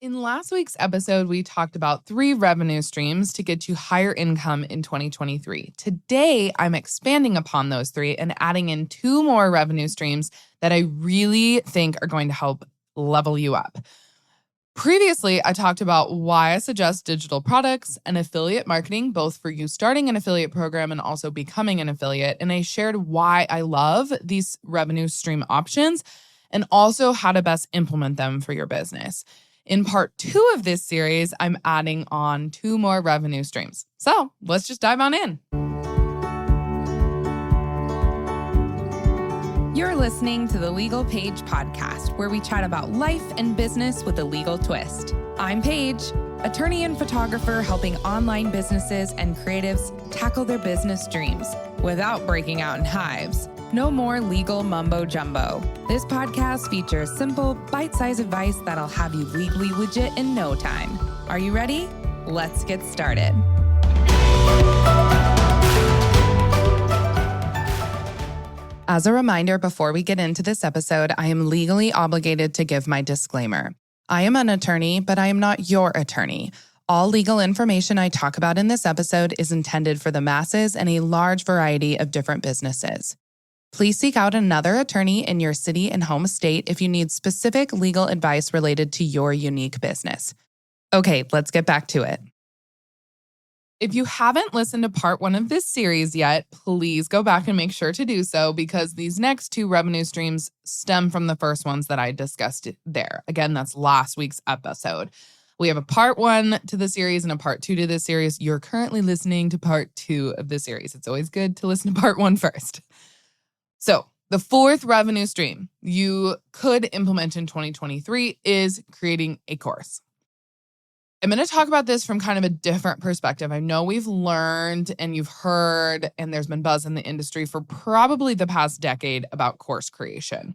In last week's episode, we talked about 3 revenue streams to get you higher income in 2023. Today, I'm expanding upon those 3 and adding in 2 more revenue streams that I really think are going to help level you up. Previously, I talked about why I suggest digital products and affiliate marketing, both for you starting an affiliate program and also becoming an affiliate. And I shared why I love these revenue stream options and also how to best implement them for your business. In part 2 of this series, I'm adding on 2 more revenue streams. So let's just dive on in. You're listening to the Legal Paige podcast, where we chat about life and business with a legal twist. I'm Paige, attorney and photographer helping online businesses and creatives tackle their business dreams without breaking out in hives. No more legal mumbo jumbo. This podcast features simple, bite-sized advice that'll have you legally legit in no time. Are you ready? Let's get started. As a reminder, before we get into this episode, I am legally obligated to give my disclaimer. I am an attorney, but I am not your attorney. All legal information I talk about in this episode is intended for the masses and a large variety of different businesses. Please seek out another attorney in your city and home state if you need specific legal advice related to your unique business. Okay, let's get back to it. If you haven't listened to part 1 of this series yet, please go back and make sure to do so because these next 2 revenue streams stem from the first ones that I discussed there. Again, that's last week's episode. We have a part 1 to the series and a part 2 to this series. You're currently listening to part 2 of the series. It's always good to listen to part 1 first. So the 4th revenue stream you could implement in 2023 is creating a course. I'm going to talk about this from kind of a different perspective. I know we've learned and you've heard, and there's been buzz in the industry for probably the past decade about course creation.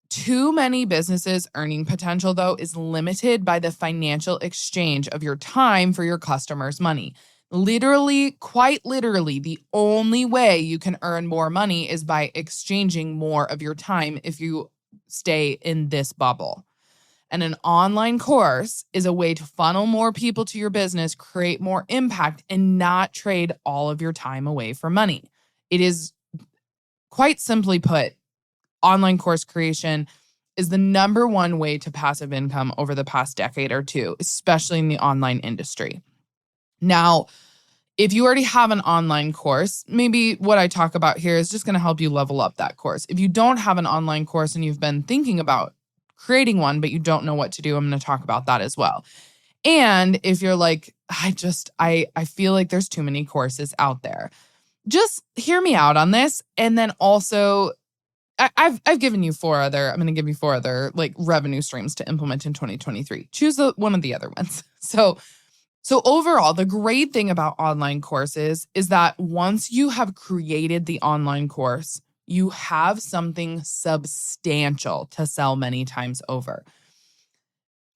Too many businesses' earning potential, though, is limited by the financial exchange of your time for your customers' money. Literally, quite literally, the only way you can earn more money is by exchanging more of your time if you stay in this bubble. And an online course is a way to funnel more people to your business, create more impact, and not trade all of your time away for money. It is, quite simply put, online course creation is the number 1 way to passive income over the past decade or 2, especially in the online industry. Now, if you already have an online course, maybe what I talk about here is just going to help you level up that course. If you don't have an online course and you've been thinking about creating one, but you don't know what to do, I'm going to talk about that as well. And if you're like, I feel like there's too many courses out there, just hear me out on this. And then also, I've given you I'm going to give you 4 other like revenue streams to implement in 2023. Choose one of the other ones. So overall, the great thing about online courses is that once you have created the online course, you have something substantial to sell many times over.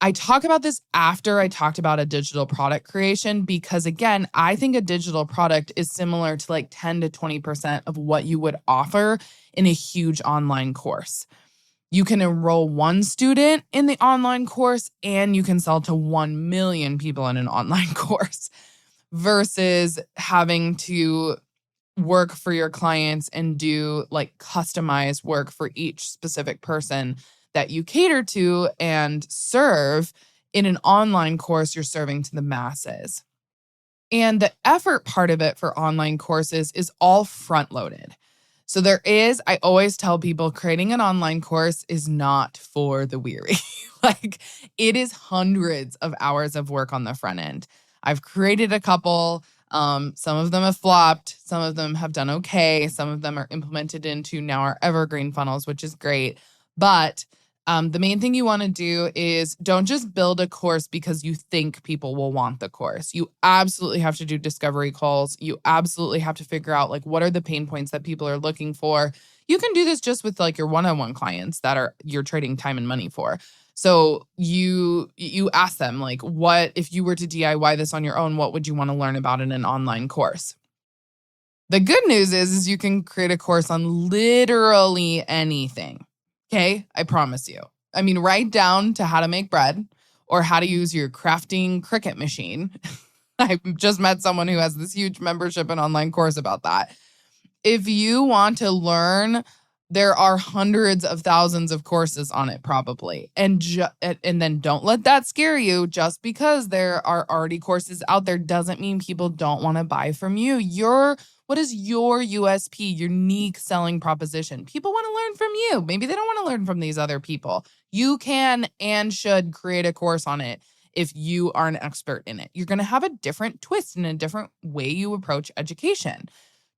I talk about this after I talked about a digital product creation because, again, I think a digital product is similar to like 10 to 20% of what you would offer in a huge online course. You can enroll 1 student in the online course and you can sell to 1 million people in an online course versus having to work for your clients and do like customized work for each specific person that you cater to and serve. In an online course, you're serving to the masses. And the effort part of it for online courses is all front loaded. So I always tell people creating an online course is not for the weary. Like it is hundreds of hours of work on the front end. I've created a couple. Some of them have flopped. Some of them have done okay. Some of them are implemented into now our evergreen funnels, which is great. But the main thing you want to do is don't just build a course because you think people will want the course. You absolutely have to do discovery calls. You absolutely have to figure out like what are the pain points that people are looking for. You can do this just with like your one-on-one clients that you're trading time and money for. So you ask them like, what if you were to DIY this on your own, what would you want to learn about in an online course? The good news is you can create a course on literally anything. Okay, I promise you. I mean, right down to how to make bread or how to use your crafting Cricut machine. I just met someone who has this huge membership and online course about that. If you want to learn, there are hundreds of thousands of courses on it probably. And then don't let that scare you. Just because there are already courses out there doesn't mean people don't want to buy from you. What is your USP, unique selling proposition? People want to learn from you. Maybe they don't want to learn from these other people. You can and should create a course on it if you are an expert in it. You're going to have a different twist and a different way you approach education.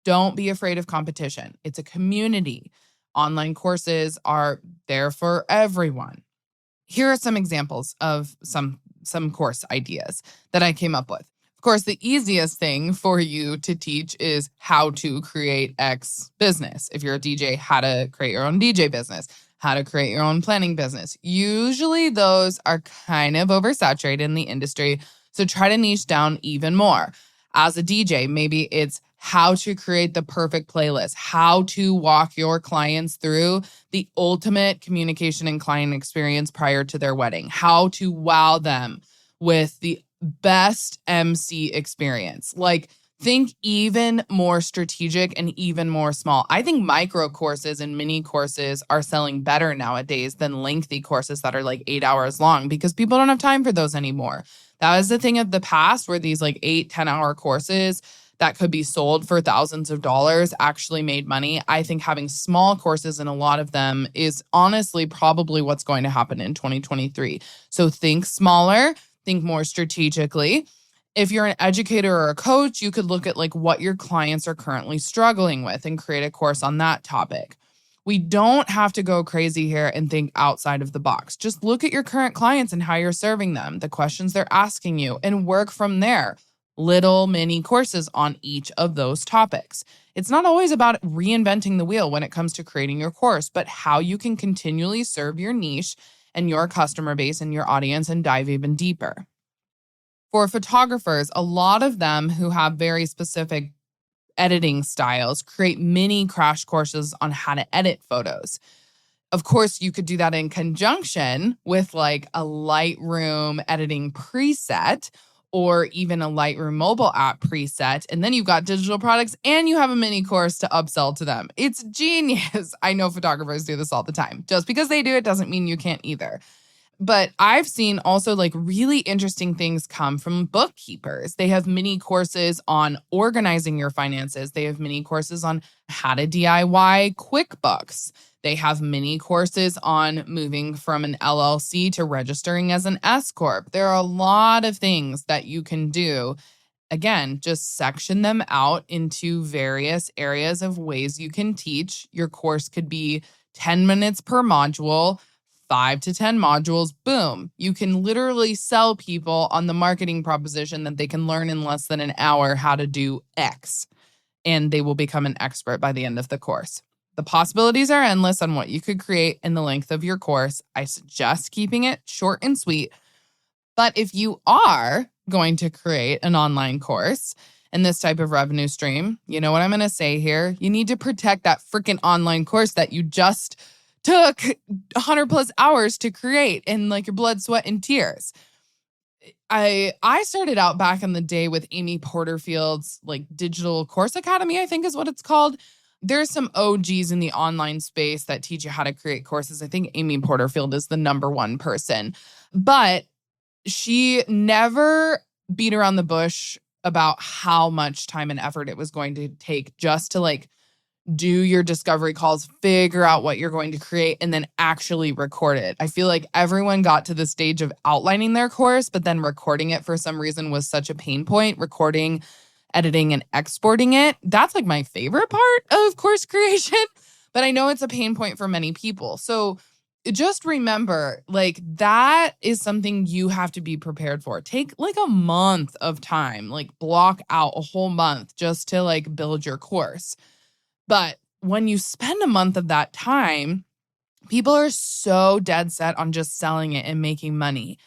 Don't be afraid of competition. It's a community. Online courses are there for everyone. Here are some examples of some course ideas that I came up with. Of course, the easiest thing for you to teach is how to create X business. If you're a DJ, how to create your own DJ business, how to create your own planning business. Usually those are kind of oversaturated in the industry, so try to niche down even more. As a DJ, maybe it's how to create the perfect playlist, how to walk your clients through the ultimate communication and client experience prior to their wedding, how to wow them with the best MC experience. Like, think even more strategic and even more small. I think micro courses and mini courses are selling better nowadays than lengthy courses that are like 8 hours long because people don't have time for those anymore. That was the thing of the past where these like 8-10-hour courses that could be sold for thousands of dollars actually made money. I think having small courses in a lot of them is honestly probably what's going to happen in 2023. So think smaller, think more strategically. If you're an educator or a coach, you could look at like what your clients are currently struggling with and create a course on that topic. We don't have to go crazy here and think outside of the box. Just look at your current clients and how you're serving them, the questions they're asking you, and work from there. Little mini courses on each of those topics. It's not always about reinventing the wheel when it comes to creating your course, but how you can continually serve your niche and your customer base and your audience and dive even deeper. For photographers, a lot of them who have very specific editing styles create mini crash courses on how to edit photos. Of course, you could do that in conjunction with like a Lightroom editing preset or even a Lightroom mobile app preset. And then you've got digital products and you have a mini course to upsell to them. It's genius. I know photographers do this all the time. Just because they do it doesn't mean you can't either. But I've seen also like really interesting things come from bookkeepers. They have mini courses on organizing your finances. They have mini courses on how to DIY QuickBooks. They have mini courses on moving from an LLC to registering as an S Corp. There are a lot of things that you can do. Again, just section them out into various areas of ways you can teach. Your course could be 10 minutes per module, 5 to 10 modules, boom. You can literally sell people on the marketing proposition that they can learn in less than an hour how to do X, and they will become an expert by the end of the course. The possibilities are endless on what you could create in the length of your course. I suggest keeping it short and sweet. But if you are going to create an online course and this type of revenue stream, you know what I'm going to say here? You need to protect that freaking online course that you just took 100 plus hours to create in like your blood, sweat, and tears. I started out back in the day with Amy Porterfield's like Digital Course Academy, I think is what it's called. There's some OGs in the online space that teach you how to create courses. I think Amy Porterfield is the number one person, but she never beat around the bush about how much time and effort it was going to take just to like do your discovery calls, figure out what you're going to create, and then actually record it. I feel like everyone got to the stage of outlining their course, but then recording it for some reason was such a pain point. Recording, editing, and exporting it. That's like my favorite part of course creation, but I know it's a pain point for many people. So just remember, like, that is something you have to be prepared for. Take like a month of time, like block out a whole month just to like build your course. But when you spend a month of that time, people are so dead set on just selling it and making money.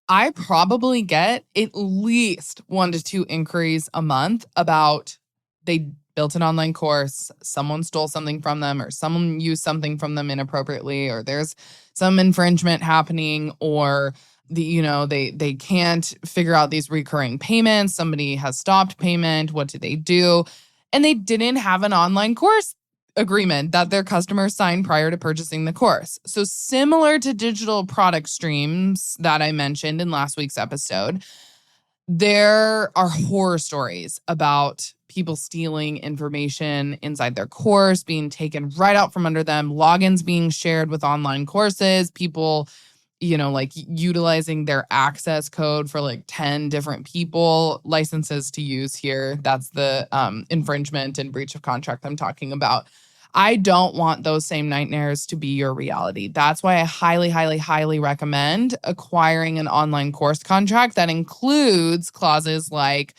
I probably get at least 1 to 2 inquiries a month about they built an online course, someone stole something from them, or someone used something from them inappropriately, or there's some infringement happening, or they can't figure out these recurring payments. Somebody has stopped payment. What do? And they didn't have an online course agreement that their customers signed prior to purchasing the course. So similar to digital product streams that I mentioned in last week's episode, there are horror stories about people stealing information inside their course, being taken right out from under them, logins being shared with online courses, people, like utilizing their access code for like 10 different people, licenses to use here. That's the infringement and breach of contract I'm talking about. I don't want those same nightmares to be your reality. That's why I highly, highly, highly recommend acquiring an online course contract that includes clauses like,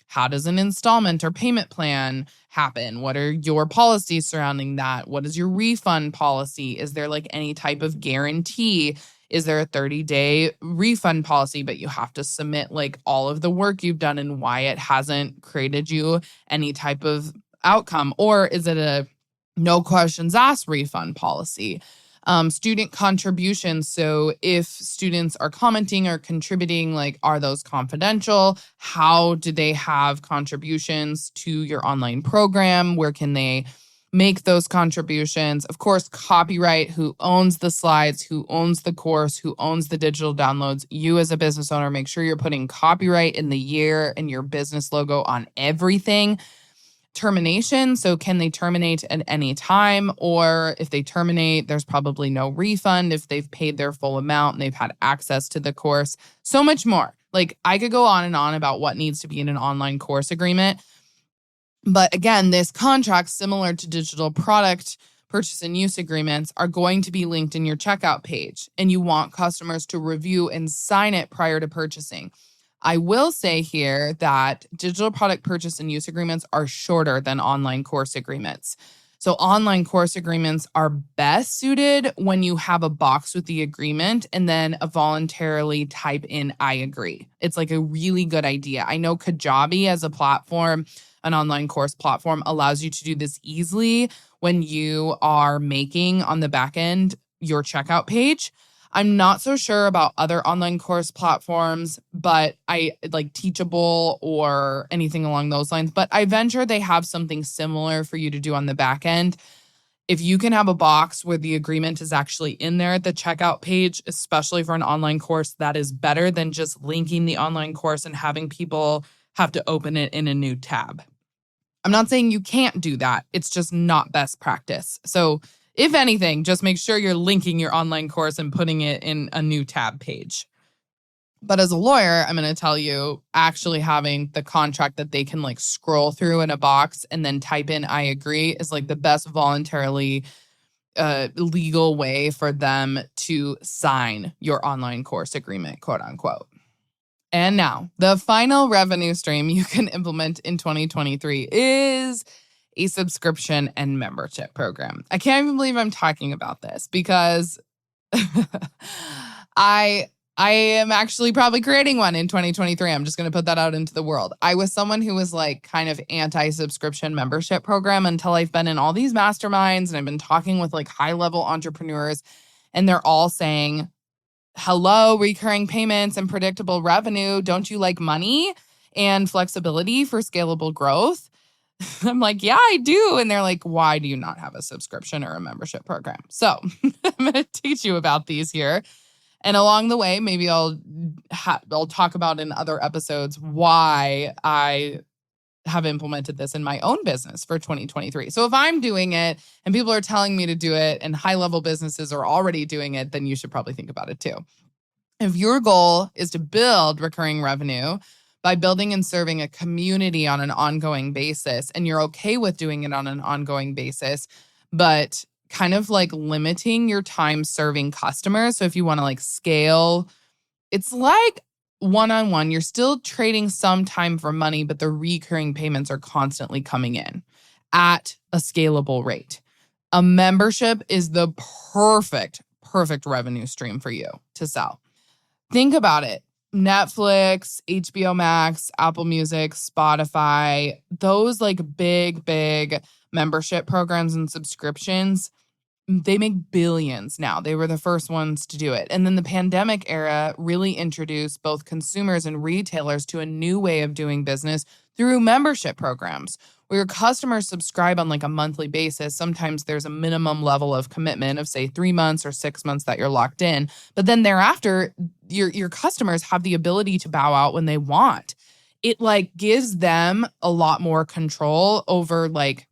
how does an installment or payment plan happen? What are your policies surrounding that? What is your refund policy? Is there like any type of guarantee? Is there a 30-day refund policy, but you have to submit like all of the work you've done and why it hasn't created you any type of outcome? Or is it a no questions asked refund policy? Student contributions. So if students are commenting or contributing, like, are those confidential? How do they have contributions to your online program? Where can they make those contributions? Of course, copyright, who owns the slides, who owns the course, who owns the digital downloads. You as a business owner, make sure you're putting copyright in the year and your business logo on everything. Termination. So can they terminate at any time? Or if they terminate, there's probably no refund if they've paid their full amount and they've had access to the course. So much more. Like, I could go on and on about what needs to be in an online course agreement. But again, this contract, similar to digital product purchase and use agreements, are going to be linked in your checkout page. And you want customers to review and sign it prior to purchasing. I will say here that digital product purchase and use agreements are shorter than online course agreements. So online course agreements are best suited when you have a box with the agreement and then voluntarily type in, I agree. It's like a really good idea. I know Kajabi as a platform, an online course platform, allows you to do this easily when you are making on the back end your checkout page. I'm not so sure about other online course platforms, but I like Teachable or anything along those lines. But I venture they have something similar for you to do on the back end. If you can have a box where the agreement is actually in there at the checkout page, especially for an online course, that is better than just linking the online course and having people have to open it in a new tab. I'm not saying you can't do that. It's just not best practice. So if anything, just make sure you're linking your online course and putting it in a new tab page. But as a lawyer, I'm going to tell you, actually having the contract that they can like scroll through in a box and then type in, I agree, is like the best voluntarily legal way for them to sign your online course agreement, quote unquote. And now, the final revenue stream you can implement in 2023 is a subscription and membership program. I can't even believe I'm talking about this because I am actually probably creating one in 2023. I'm just going to put that out into the world. I was someone who was like kind of anti-subscription membership program until I've been in all these masterminds and I've been talking with like high-level entrepreneurs, and they're all saying, hello, recurring payments and predictable revenue. Don't you like money and flexibility for scalable growth? I'm like, yeah, I do. And they're like, why do you not have a subscription or a membership program? So I'm going to teach you about these here. And along the way, maybe I'll talk about in other episodes why I have implemented this in my own business for 2023. So if I'm doing it and people are telling me to do it and high-level businesses are already doing it, then you should probably think about it too. If your goal is to build recurring revenue by building and serving a community on an ongoing basis, and you're okay with doing it on an ongoing basis, but kind of like limiting your time serving customers. So if you want to like scale, it's like one-on-one, you're still trading some time for money, but the recurring payments are constantly coming in at a scalable rate. A membership is the perfect revenue stream for you to sell. Think about it. Netflix, HBO Max, Apple Music, Spotify, those like big membership programs and subscriptions, they make billions now. They were the first ones to do it. And then the pandemic era really introduced both consumers and retailers to a new way of doing business through membership programs where your customers subscribe on like a monthly basis. Sometimes there's a minimum level of commitment of say 3 months or 6 months that you're locked in. But then thereafter, your customers have the ability to bow out when they want. It like gives them a lot more control over like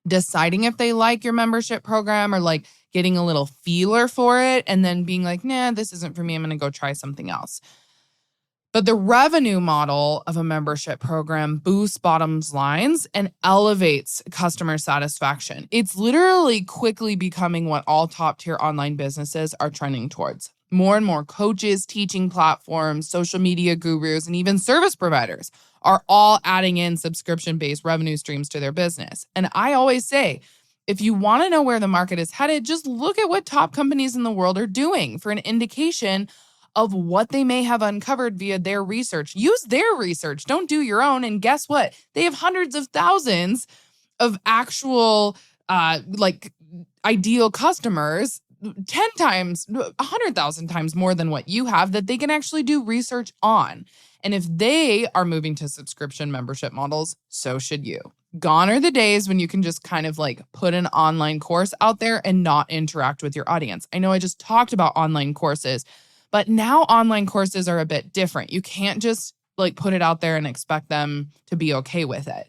deciding if they like your membership program or like getting a little feeler for it and then being like, nah, this isn't for me. I'm going to go try something else. But the revenue model of a membership program boosts bottom lines and elevates customer satisfaction. It's literally quickly becoming what all top-tier online businesses are trending towards. More and more coaches, teaching platforms, social media gurus, and even service providers are all adding in subscription-based revenue streams to their business. And I always say, if you want to know where the market is headed, just look at what top companies in the world are doing for an indication of what they may have uncovered via their research. Use their research. Don't do your own. And guess what? They have hundreds of thousands of actual like ideal customers, 10 times, 100,000 times more than what you have that they can actually do research on. And if they are moving to subscription membership models, so should you. Gone are the days when you can just kind of like put an online course out there and not interact with your audience. I know I just talked about online courses, but now online courses are a bit different. You can't just like put it out there and expect them to be okay with it.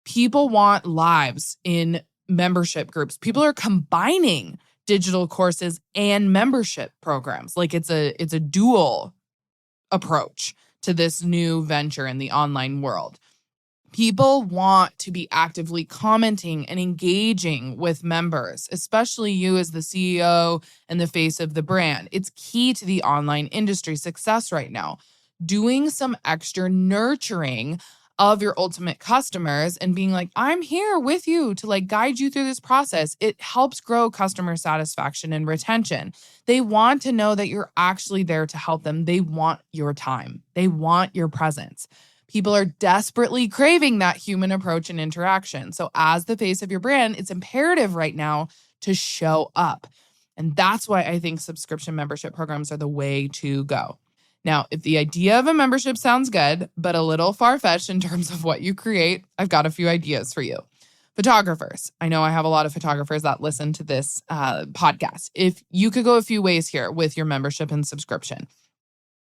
People want lives in membership groups. People are combining digital courses and membership programs. Like it's a dual approach to this new venture in the online world. People want to be actively commenting and engaging with members, especially you as the CEO and the face of the brand. It's key to the online industry success right now. Doing some extra nurturing of your ultimate customers and being like, I'm here with you to like guide you through this process. It helps grow customer satisfaction and retention. They want to know that you're actually there to help them. They want your time. They want your presence. People are desperately craving that human approach and interaction. So as the face of your brand, it's imperative right now to show up. And that's why I think subscription membership programs are the way to go. Now, if the idea of a membership sounds good, but a little far-fetched in terms of what you create, I've got a few ideas for you. Photographers. I know I have a lot of photographers that listen to this podcast. If you could go a few ways here with your membership and subscription.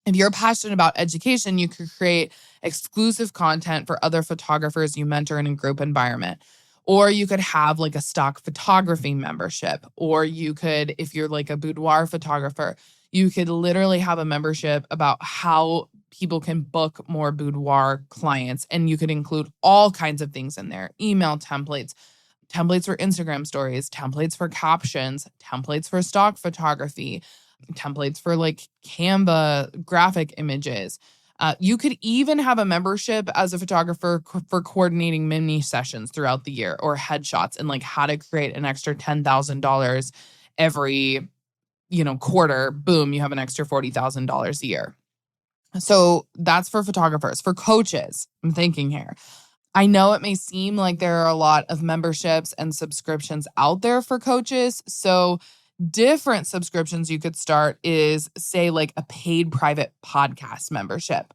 If you're passionate about education, you could create exclusive content for other photographers you mentor in a group environment. Or you could have like a stock photography membership. Or you could, if you're like a boudoir photographer, you could literally have a membership about how people can book more boudoir clients. And you could include all kinds of things in there. Email templates, templates for Instagram stories, templates for captions, templates for stock photography, templates for like Canva graphic images. You could even have a membership as a photographer for coordinating mini sessions throughout the year or headshots and like how to create an extra $10,000 every, quarter. Boom, you have an extra $40,000 a year. So that's for photographers. For coaches, I'm thinking here. I know it may seem like there are a lot of memberships and subscriptions out there for coaches. So different subscriptions you could start is, say, like a paid private podcast membership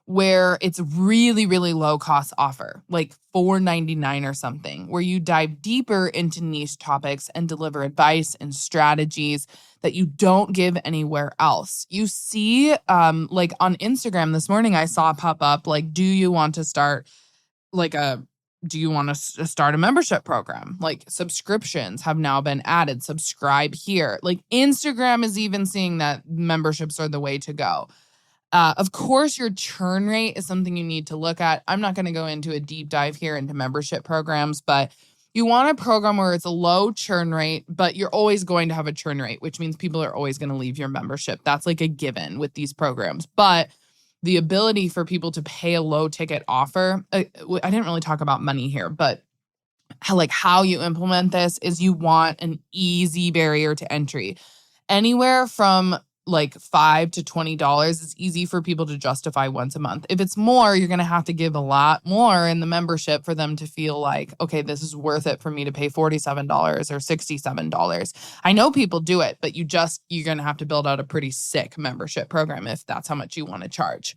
where it's really, really low cost offer, like $4.99 or something, where you dive deeper into niche topics and deliver advice and strategies that you don't give anywhere else. You see, like on Instagram this morning, I saw pop up, like, do you want to start a membership program? Like subscriptions have now been added. Subscribe here. Like Instagram is even seeing that memberships are the way to go. Of course, your churn rate is something you need to look at. I'm not going to go into a deep dive here into membership programs, but you want a program where it's a low churn rate, but you're always going to have a churn rate, which means people are always going to leave your membership. That's like a given with these programs. But the ability for people to pay a low ticket offer, I didn't really talk about money here, but how you implement this is you want an easy barrier to entry. Anywhere from like $5 to $20 is easy for people to justify once a month. If it's more, you're going to have to give a lot more in the membership for them to feel like, okay, this is worth it for me to pay $47 or $67. I know people do it, but you're going to have to build out a pretty sick membership program if that's how much you want to charge.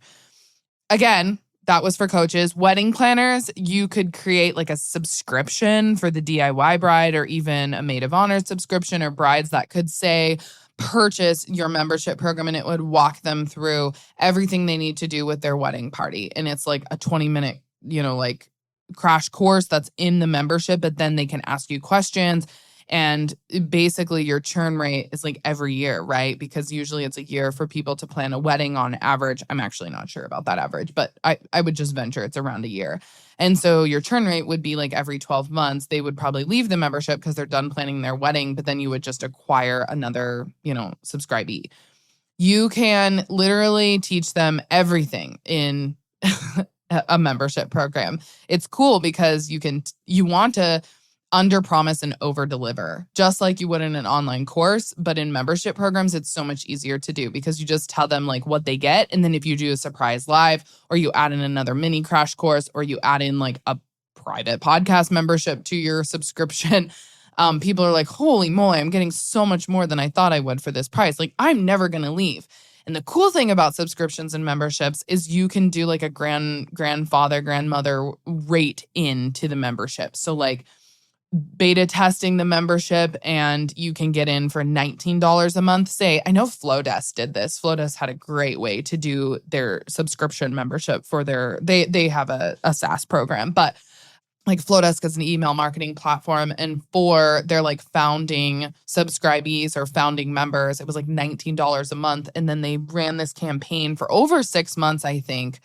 Again, that was for coaches. Wedding planners, you could create like a subscription for the DIY bride or even a maid of honor subscription or brides that could say, purchase your membership program, and it would walk them through everything they need to do with their wedding party. And it's like a 20-minute, like crash course that's in the membership, but then they can ask you questions. And basically your churn rate is like every year, right? Because usually it's a year for people to plan a wedding on average. I'm actually not sure about that average, but I would just venture it's around a year. And so your churn rate would be like every 12 months, they would probably leave the membership because they're done planning their wedding, but then you would just acquire another, subscribee. You can literally teach them everything in a membership program. It's cool because you want to under promise and over deliver, just like you would in an online course. But in membership programs, it's so much easier to do because you just tell them like what they get. And then if you do a surprise live, or you add in another mini crash course, or you add in like a private podcast membership to your subscription, people are like, holy moly, I'm getting so much more than I thought I would for this price. Like, I'm never going to leave. And the cool thing about subscriptions and memberships is you can do like a grandfather, grandmother rate into the membership. So like, beta testing the membership, and you can get in for $19 a month. Say, I know Flowdesk did this. Flowdesk had a great way to do their subscription membership for they have a SaaS program, but like Flowdesk is an email marketing platform. And for their like founding subscribees or founding members, it was like $19 a month. And then they ran this campaign for over 6 months, I think.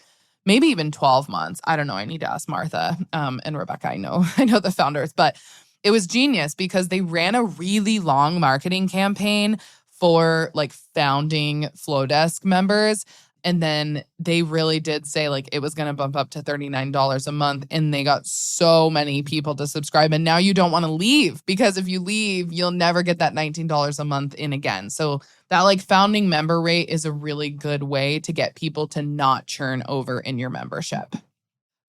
Maybe even 12 months. I don't know. I need to ask Martha and Rebecca. I know the founders, but it was genius because they ran a really long marketing campaign for like founding Flowdesk members. And then they really did say like it was going to bump up to $39 a month. And they got so many people to subscribe. And now you don't want to leave, because if you leave, you'll never get that $19 a month in again. So that like founding member rate is a really good way to get people to not churn over in your membership.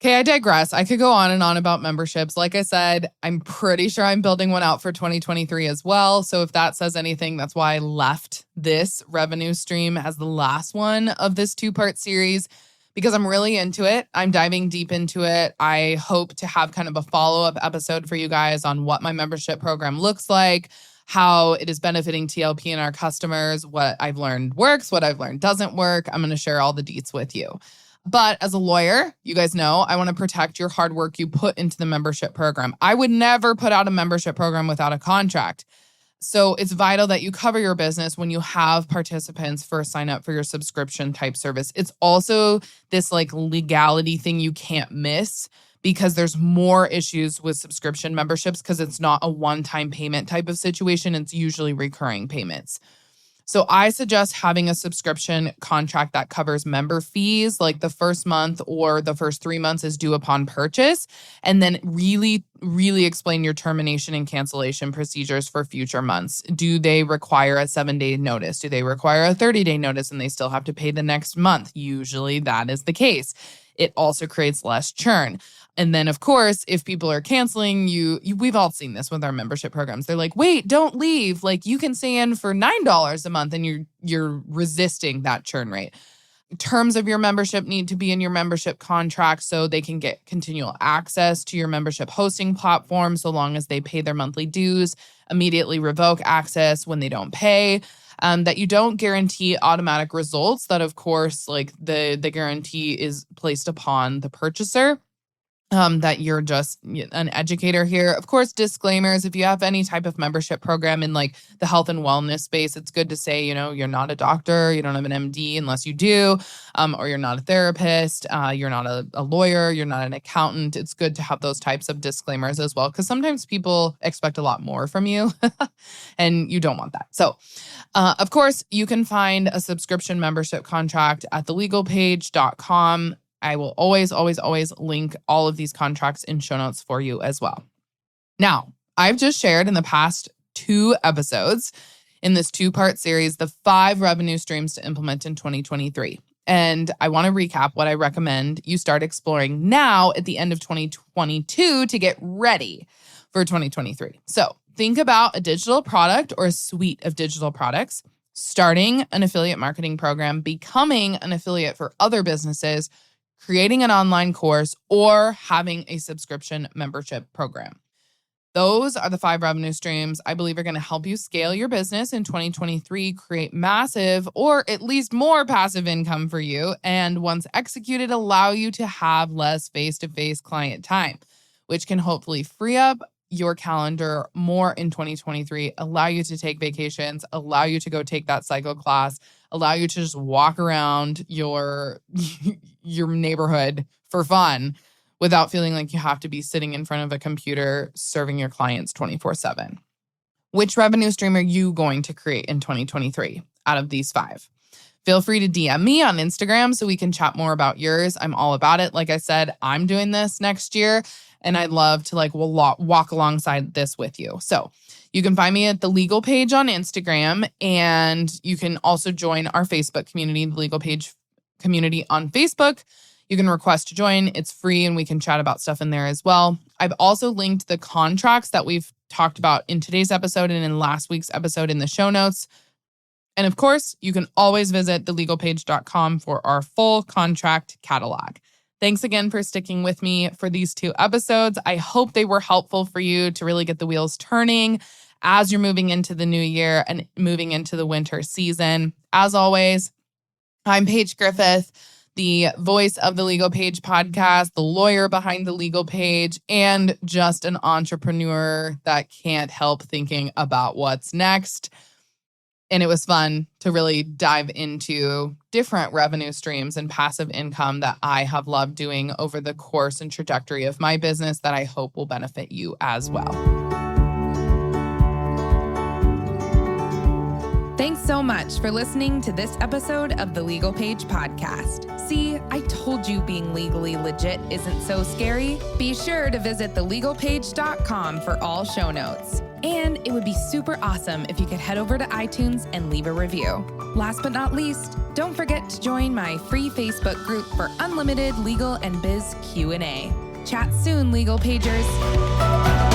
Okay, I digress. I could go on and on about memberships. Like I said, I'm pretty sure I'm building one out for 2023 as well. So if that says anything, that's why I left this revenue stream as the last one of this 2-part series, because I'm really into it. I'm diving deep into it. I hope to have kind of a follow-up episode for you guys on what my membership program looks like, how it is benefiting TLP and our customers, what I've learned works, what I've learned doesn't work. I'm going to share all the deets with you. But as a lawyer, you guys know, I want to protect your hard work you put into the membership program. I would never put out a membership program without a contract. So it's vital that you cover your business when you have participants first sign up for your subscription type service. It's also this like legality thing you can't miss, because there's more issues with subscription memberships because it's not a one-time payment type of situation. It's usually recurring payments. So I suggest having a subscription contract that covers member fees, like the first month or the first 3 months is due upon purchase, and then really, really explain your termination and cancellation procedures for future months. Do they require a 7-day notice? Do they require a 30-day notice and they still have to pay the next month? Usually that is the case. It also creates less churn. And then, of course, if people are canceling, we've all seen this with our membership programs. They're like, wait, don't leave. Like, you can stay in for $9 a month, and you're resisting that churn rate. Terms of your membership need to be in your membership contract so they can get continual access to your membership hosting platform so long as they pay their monthly dues, immediately revoke access when they don't pay. That you don't guarantee automatic results. That, of course, like the guarantee is placed upon the purchaser. That you're just an educator here. Of course, disclaimers, if you have any type of membership program in like the health and wellness space, it's good to say, you're not a doctor, you don't have an MD unless you do, or you're not a therapist, you're not a lawyer, you're not an accountant. It's good to have those types of disclaimers as well, because sometimes people expect a lot more from you and you don't want that. So, of course, you can find a subscription membership contract at thelegalpage.com. I will always, always, always link all of these contracts in show notes for you as well. Now, I've just shared in the past 2 episodes in this 2-part series, the 5 revenue streams to implement in 2023. And I want to recap what I recommend you start exploring now at the end of 2022 to get ready for 2023. So think about a digital product or a suite of digital products, starting an affiliate marketing program, becoming an affiliate for other businesses, creating an online course, or having a subscription membership program. Those are the 5 revenue streams I believe are going to help you scale your business in 2023, create massive or at least more passive income for you, and once executed, allow you to have less face-to-face client time, which can hopefully free up your calendar more in 2023, allow you to take vacations, allow you to go take that cycle class, allow you to just walk around your neighborhood for fun without feeling like you have to be sitting in front of a computer serving your clients 24/7. Which revenue stream are you going to create in 2023 out of these 5? Feel free to DM me on Instagram so we can chat more about yours. I'm all about it. Like I said, I'm doing this next year, and I'd love to walk alongside this with you. So you can find me at The Legal Page on Instagram, and you can also join our Facebook community, The Legal Page community on Facebook. You can request to join. It's free, and we can chat about stuff in there as well. I've also linked the contracts that we've talked about in today's episode and in last week's episode in the show notes. And of course, you can always visit thelegalpage.com for our full contract catalog. Thanks again for sticking with me for these 2 episodes. I hope they were helpful for you to really get the wheels turning as you're moving into the new year and moving into the winter season. As always, I'm Paige Griffith, the voice of the Legal Page podcast, the lawyer behind the Legal Page, and just an entrepreneur that can't help thinking about what's next. And it was fun to really dive into different revenue streams and passive income that I have loved doing over the course and trajectory of my business that I hope will benefit you as well. Thanks so much for listening to this episode of the Legal Page podcast. See, I told you being legally legit isn't so scary. Be sure to visit thelegalpage.com for all show notes. And it would be super awesome if you could head over to iTunes and leave a review. Last but not least, don't forget to join my free Facebook group for unlimited legal and biz Q&A. Chat soon, Legal Pagers.